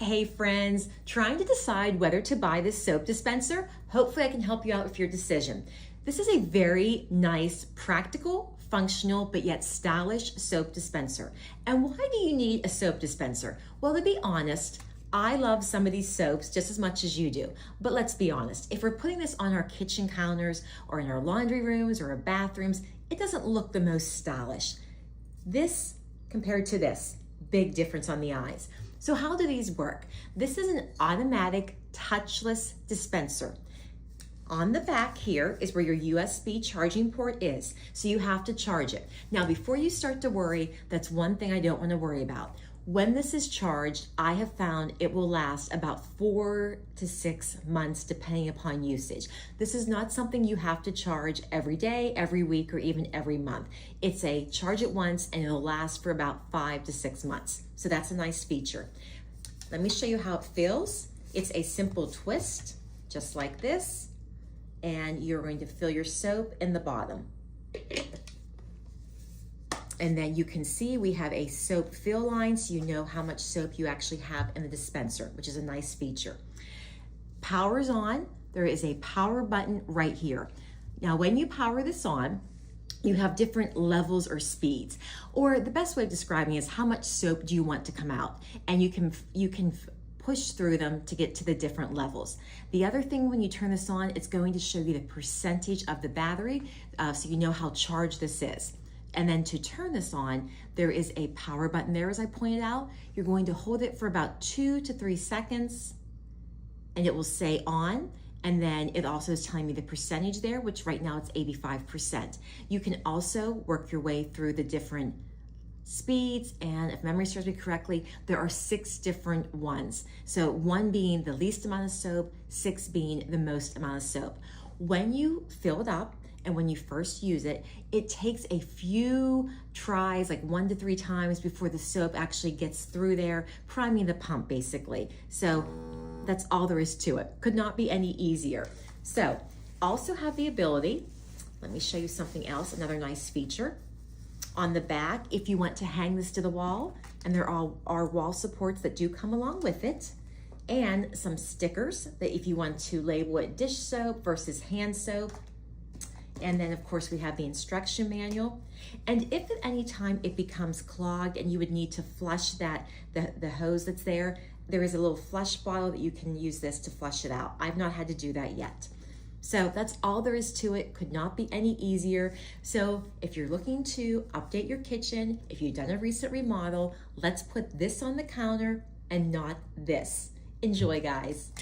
Hey friends, trying to decide whether to buy this soap dispenser? Hopefully I can help you out with your decision. This is a very nice, practical, functional, but yet stylish soap dispenser. And why do you need a soap dispenser? Well, to be honest, I love some of these soaps just as much as you do. But let's be honest, if we're putting this on our kitchen counters or in our laundry rooms or our bathrooms, it doesn't look the most stylish. This compared to this, big difference on the eyes. So how do these work? This is an automatic touchless dispenser. On the back here is where your USB charging port is, so you have to charge it. Now, before you start to worry, that's one thing I don't want to worry about. When this is charged, I have found it will last about 4 to 6 months depending upon usage. This is not something you have to charge every day, every week, or even every month. It's a charge it once and it'll last for about 5 to 6 months. So that's a nice feature. Let me show you how it feels. It's a simple twist, just like this, and you're going to fill your soap in the bottom. And then you can see we have a soap fill line, so you know how much soap you actually have in the dispenser, which is a nice feature. Power's on. There is a power button right here. Now, when you power this on, you have different levels or speeds. Or the best way of describing is how much soap do you want to come out? And you can push through them to get to the different levels. The other thing, when you turn this on, it's going to show you the percentage of the battery, so you know how charged this is. And then to turn this on, there is a power button there, as I pointed out. You're going to hold it for about 2 to 3 seconds, and it will say on. And then it also is telling me the percentage there, which right now it's 85%. You can also work your way through the different speeds, and if memory serves me correctly, there are 6 different ones. So 1 being the least amount of soap, 6 being the most amount of soap. When you fill it up, and when you first use it, it takes a few tries, like 1 to 3 times before the soap actually gets through there, priming the pump basically. So that's all there is to it. Could not be any easier. So also have the ability, let me show you something else, another nice feature. On the back, if you want to hang this to the wall, and there are wall supports that do come along with it, and some stickers that if you want to label it dish soap versus hand soap. And then of course we have the instruction manual. And if at any time it becomes clogged and you would need to flush the hose that's there, there is a little flush bottle that you can use this to flush it out. I've not had to do that yet. So that's all there is to it. Could not be any easier. So if you're looking to update your kitchen, if you've done a recent remodel, let's put this on the counter and not this. Enjoy, guys.